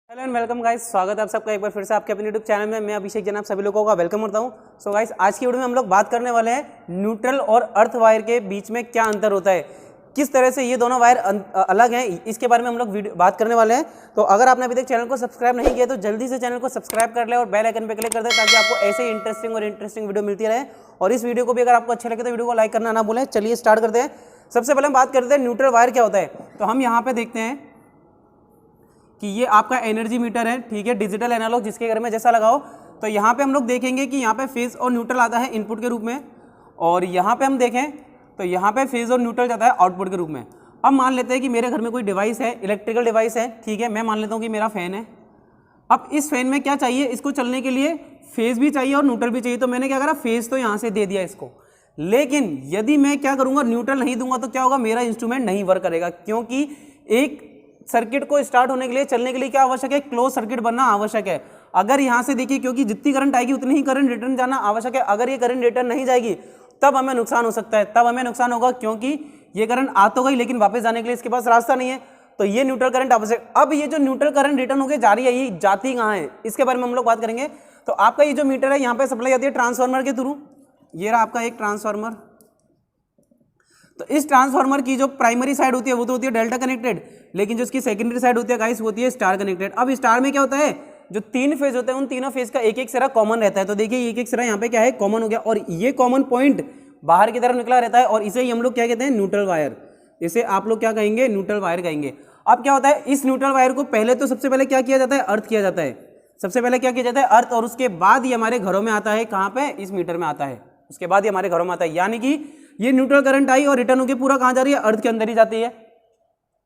Hello and welcome guys, स्वागत है आप सबका एक बार फिर से आपके अपने यूट्यूब चैनल में। मैं अभिषेक जनाब सभी लोगों का वेलकम करता हूं। सो गाइस, आज की वीडियो में हम लोग बात करने वाले हैं न्यूट्रल और अर्थ वायर के बीच में क्या अंतर होता है, किस तरह से ये दोनों वायर अलग हैं, इसके बारे में हम लोग बात करने वाले हैं। तो अगर आपने अभी तक चैनल को सब्सक्राइब नहीं किया तो जल्दी से चैनल को सब्सक्राइब कर ले और बेल आइकन पर क्लिक कर दे ताकि आपको ऐसे ही इंटरेस्टिंग वीडियो मिलती रहे। और इस वीडियो को भी अगर आपको अच्छा लगे तो वीडियो को लाइक करना ना भूलें। चलिए स्टार्ट करते हैं। सबसे पहले हम बात करते हैं न्यूट्रल वायर क्या होता है। तो हम यहाँ पे देखते हैं कि ये आपका एनर्जी मीटर है, ठीक है, डिजिटल एनालॉग, जिसके घर में जैसा लगाओ। तो यहाँ पे हम लोग देखेंगे कि यहाँ पे फेज और न्यूट्रल आता है इनपुट के रूप में, और यहाँ पे हम देखें तो यहाँ पे फेज और न्यूट्रल जाता है आउटपुट के रूप में। अब मान लेते हैं कि मेरे घर में कोई डिवाइस है, इलेक्ट्रिकल डिवाइस है, ठीक है, मैं मान लेता हूँ कि मेरा फैन है। अब इस फैन में क्या चाहिए, इसको चलने के लिए फेज भी चाहिए और न्यूट्रल भी चाहिए। तो मैंने क्या करा, फेज तो यहाँ से दे दिया इसको, लेकिन यदि मैं क्या करूँगा, न्यूट्रल नहीं दूंगा तो क्या होगा, मेरा इंस्ट्रूमेंट नहीं वर्क करेगा, क्योंकि एक सर्किट को स्टार्ट होने के लिए, चलने के लिए क्या आवश्यक है, क्लोज सर्किट बनना आवश्यक है। अगर यहाँ से देखिए, क्योंकि जितनी करंट आएगी उतनी ही करंट रिटर्न जाना आवश्यक है। अगर ये करंट रिटर्न नहीं जाएगी तब हमें नुकसान हो सकता है, तब हमें नुकसान होगा, क्योंकि ये करंट आ तो गई लेकिन वापस जाने के लिए इसके पास रास्ता नहीं है। तो ये न्यूट्रल करंट आवश्यक। अब ये जो न्यूट्रल करंट रिटर्न होकर जा रही है, ये जाती कहाँ है, इसके बारे में हम लोग बात करेंगे। तो आपका ये जो मीटर है, यहाँ पे सप्लाई आती है ट्रांसफार्मर के थ्रू। ये रहा आपका एक ट्रांसफार्मर। तो इस ट्रांसफार्मर की जो प्राइमरी साइड होती है वो तो होती है डेल्टा कनेक्टेड, लेकिन जो इसकी सेकेंडरी साइड होती है गाइस वो होती है स्टार कनेक्टेड। अब स्टार में क्या होता है, जो तीन फेज होते हैं उन तीनों फेज का एक एक सिरा कॉमन रहता है। तो देखिए एक एक सिरा यहाँ पे क्या है, कॉमन हो गया, और ये कॉमन पॉइंट बाहर की तरफ निकला रहता है, और इसे ही हम लोग क्या कहते हैं, न्यूट्रल वायर। इसे आप लोग क्या कहेंगे, न्यूट्रल वायर कहेंगे। अब क्या होता है, इस न्यूट्रल वायर को पहले तो सबसे पहले क्या किया जाता है, अर्थ किया जाता है। सबसे पहले क्या किया जाता है, अर्थ, और उसके बाद ये हमारे घरों में आता है। कहाँ पे, इस मीटर में आता है, उसके बाद ये हमारे घरों में आता है। यानी कि ये न्यूट्रल करंट आई और रिटर्न होकर पूरा कहाँ जा रही है, अर्थ के अंदर ही जाती है।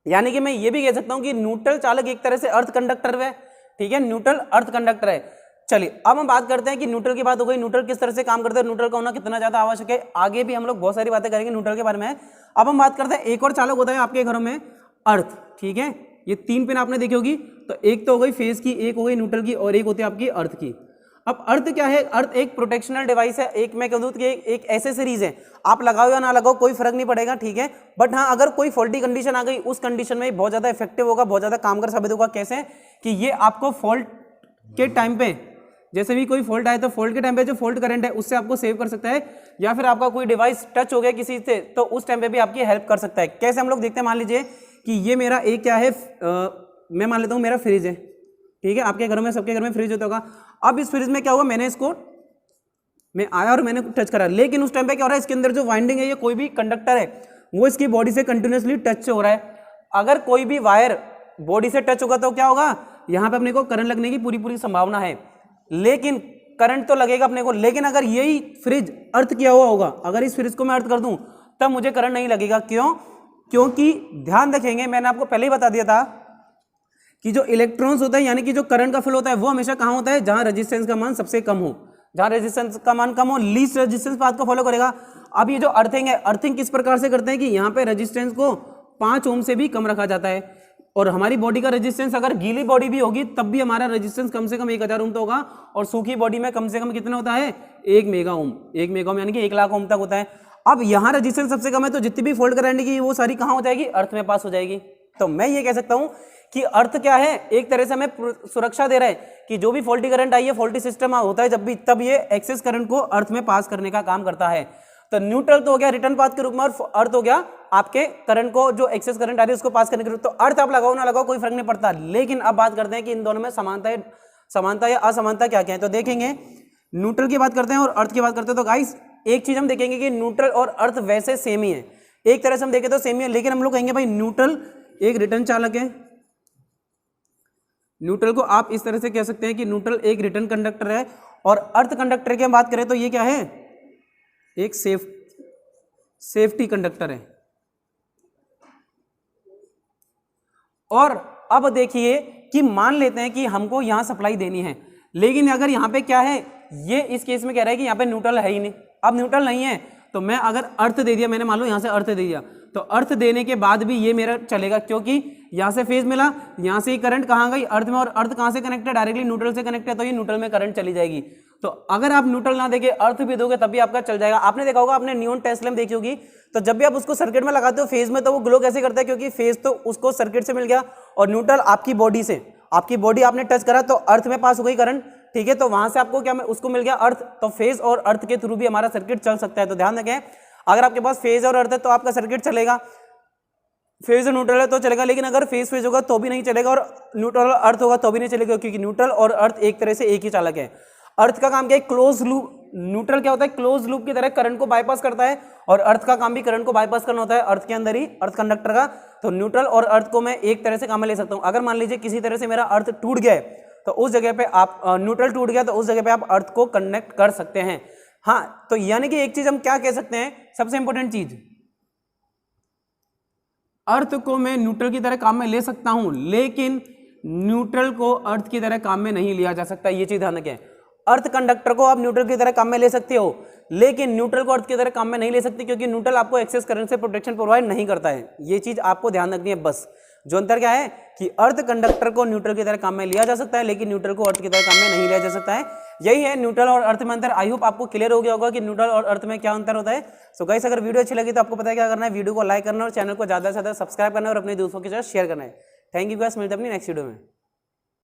यानी कि मैं ये भी कह सकता हूं कि न्यूट्रल चालक एक तरह से अर्थ कंडक्टर है, ठीक है, न्यूट्रल अर्थ कंडक्टर है। चलिए अब हम बात करते हैं कि न्यूट्रल की बात हो गई, न्यूट्रल किस तरह से काम करता है, न्यूट्रल का होना कितना ज्यादा आवश्यक है। आगे भी हम लोग बहुत सारी बातें करेंगे न्यूट्रल के बारे में। अब हम बात करते हैं एक और चालक होता है आपके घरों में, अर्थ, ठीक है। ये तीन पिन आपने देखी होगी, तो एक तो हो गई फेज की, एक हो गई न्यूट्रल की, और एक होती है आपकी अर्थ की। अब अर्थ क्या है, अर्थ एक प्रोटेक्शनल डिवाइस है, एक मैं कह दूं कि एक एसेसरीज है। आप लगाओ या ना लगाओ कोई फर्क नहीं पड़ेगा, ठीक है। बट हाँ, अगर कोई फॉल्टी कंडीशन आ गई, उस कंडीशन में बहुत ज्यादा इफेक्टिव होगा, बहुत ज्यादा कामगर साबित होगा। कैसे कि ये आपको फॉल्ट के टाइम पे, जैसे भी कोई फॉल्ट आए तो फॉल्ट के टाइम पे जो फॉल्ट करंट है उससे आपको सेव कर सकता है, या फिर आपका कोई डिवाइस टच हो गया किसी से तो उस टाइम पे भी आपकी हेल्प कर सकता है। कैसे हम लोग देखते हैं, मान लीजिए कि ये मेरा एक क्या है, मैं मान लेता हूँ मेरा फ्रिज है, ठीक है। आपके घरों में, सबके घर में फ्रिज होता होगा। अब इस फ्रिज में क्या हुआ, मैंने इसको, मैं आया और मैंने टच करा, लेकिन उस टाइम पे क्या हो रहा है, इसके अंदर जो वाइंडिंग है, ये कोई भी कंडक्टर है वो इसकी बॉडी से कंटिन्यूसली टच हो रहा है। अगर कोई भी वायर बॉडी से टच होगा तो क्या होगा, यहाँ पे अपने को करंट लगने की पूरी संभावना है, लेकिन करंट तो लगेगा अपने को। लेकिन अगर यही फ्रिज अर्थ किया हुआ होगा, अगर इस फ्रिज को मैं अर्थ कर दूं तब मुझे करंट नहीं लगेगा। क्यों, क्योंकि ध्यान रखेंगे, मैंने आपको पहले ही बता दिया था कि जो इलेक्ट्रॉन्स होता है, यानी कि जो करंट का फ्लो होता है, वो हमेशा कहाँ होता है, जहां रेजिस्टेंस का मान सबसे कम हो। जहां रेजिस्टेंस का मान कम हो, लीस्ट रेजिस्टेंस पाथ को फॉलो करेगा। अब ये जो अर्थिंग है, अर्थिंग किस प्रकार से करते हैं कि यहाँ पे रेजिस्टेंस को 5 ओम से भी कम रखा जाता है, और हमारी बॉडी का रेजिस्टेंस, अगर गीली बॉडी भी होगी तब भी हमारा रेजिस्टेंस कम से कम 1000 ओम तो होगा, और सूखी बॉडी में कम से कम कितना होता है, 1 मेगा ओम। 1 मेगा ओम यानी कि 1 लाख ओम तक होता है। अब यहाँ रेजिस्टेंस सबसे कम है, तो जितनी भी फॉल्ट करंट की वो सारी कहाँ हो जाएगी, अर्थ में पास हो जाएगी। तो मैं ये कह सकता हूं कि अर्थ क्या है, एक तरह से हमें सुरक्षा दे रहा है कि जो भी फॉल्टी करंट आई है, फॉल्टी सिस्टम होता है जब भी, तब ये एक्सेस करंट को अर्थ में पास करने का काम करता है। तो न्यूट्रल तो हो गया रिटर्न पाथ के रूप में, और अर्थ हो गया आपके करंट को, जो एक्सेस करंट आ रही है उसको पास करने के रूप में। तो अर्थ आप लगाओ ना लगाओ कोई फर्क नहीं पड़ता। लेकिन अब बात करते हैं कि इन दोनों में समानता या असमानता क्या क्या है। तो देखेंगे, न्यूट्रल की बात करते हैं और अर्थ की बात करते हैं। तो गाइस एक चीज हम देखेंगे कि न्यूट्रल और अर्थ वैसे सेम ही है, एक तरह से हम देखें तो सेम ही है, लेकिन हम लोग कहेंगे भाई न्यूट्रल एक रिटर्न चालक है। न्यूट्रल को आप इस तरह से कह सकते हैं कि न्यूट्रल एक रिटर्न कंडक्टर है, और अर्थ कंडक्टर की हम बात करें तो ये क्या है, एक सेफ्टी कंडक्टर है। और अब देखिए कि मान लेते हैं कि हमको यहां सप्लाई देनी है, लेकिन अगर यहां पे क्या है, ये इस केस में कह रहा है कि यहां पे न्यूट्रल है ही नहीं। अब न्यूट्रल नहीं है तो मैं अगर अर्थ दे दिया, मैंने मान लो यहां से अर्थ दे दिया, तो अर्थ देने के बाद भी ये मेरा चलेगा, क्योंकि यहां से फेज मिला, यहां से ही करंट कहां गई, अर्थ में, और अर्थ कहां से कनेक्ट है, डायरेक्टली न्यूट्रल से कनेक्ट है, तो ये न्यूट्रल में करंट चली जाएगी। तो अगर आप न्यूट्रल ना देके अर्थ भी दोगे तब भी आपका चल जाएगा। आपने देखा होगा, आपने नियॉन टेस्ट लैंप देखी होगी, तो जब भी आप उसको सर्किट में लगाते हो फेज में, तो वो ग्लो कैसे करता है, क्योंकि फेज तो उसको सर्किट से मिल गया और न्यूट्रल आपकी बॉडी से। आपकी बॉडी आपने टच करा तो अर्थ में पास हो गई करंट, ठीक है, तो वहां से आपको क्या उसको मिल गया अर्थ, तो फेज और अर्थ के थ्रू भी हमारा सर्किट चल सकता है। तो ध्यान रखें, अगर आपके पास फेज और अर्थ है तो आपका सर्किट चलेगा, फेज और न्यूट्रल है तो चलेगा, लेकिन अगर फेज होगा तो भी नहीं चलेगा और न्यूट्रल और अर्थ होगा तो भी नहीं चलेगा, क्योंकि न्यूट्रल और अर्थ एक तरह से एक ही चालक है। अर्थ का काम क्या है, क्लोज लूप, न्यूट्रल क्या होता है, क्लोज लूप की तरह करंट को बाईपास करता है, और अर्थ का काम भी करंट को बाईपास करना होता है, अर्थ के अंदर ही, अर्थ कंडक्टर का। तो न्यूट्रल और अर्थ को मैं एक तरह से काम में ले सकता हूं। अगर मान लीजिए किसी तरह से मेरा अर्थ टूट गया तो उस जगह पे आप न्यूट्रल टूट गया तो उस जगह पे आप अर्थ को कनेक्ट कर सकते हैं। हाँ, तो यानी कि एक चीज हम क्या कह सकते हैं, सबसे इंपॉर्टेंट चीज, अर्थ को मैं न्यूट्रल की तरह काम में ले सकता हूं, लेकिन न्यूट्रल को अर्थ की तरह काम में नहीं लिया जा सकता। ये चीज ध्यान रखें, अर्थ कंडक्टर को आप न्यूट्रल की तरह काम में ले सकते हो, लेकिन न्यूट्रल को अर्थ की तरह काम में नहीं ले सकते, क्योंकि न्यूट्रल आपको एक्सेस करंट से प्रोटेक्शन प्रोवाइड नहीं करता है। ये चीज आपको ध्यान रखनी है बस। जो अंतर क्या है कि अर्थ कंडक्टर को न्यूट्रल की तरह काम में लिया जा सकता है, लेकिन न्यूट्रल को अर्थ की तरह काम में नहीं लिया जा सकता है। यही है न्यूट्रल और अर्थ में अंतर। आई होप आपको क्लियर हो गया होगा कि न्यूट्रल और अर्थ में क्या अंतर होता है। सो गाइस, अगर वीडियो अच्छी लगी तो आपको पता है क्या करना है, वीडियो को लाइक करना और चैनल को ज्यादा से ज्यादा सब्सक्राइब करना और अपने दोस्तों के साथ शेयर करना है। थैंक यू गाइस, मिलते हैं अपनी नेक्स्ट वीडियो में।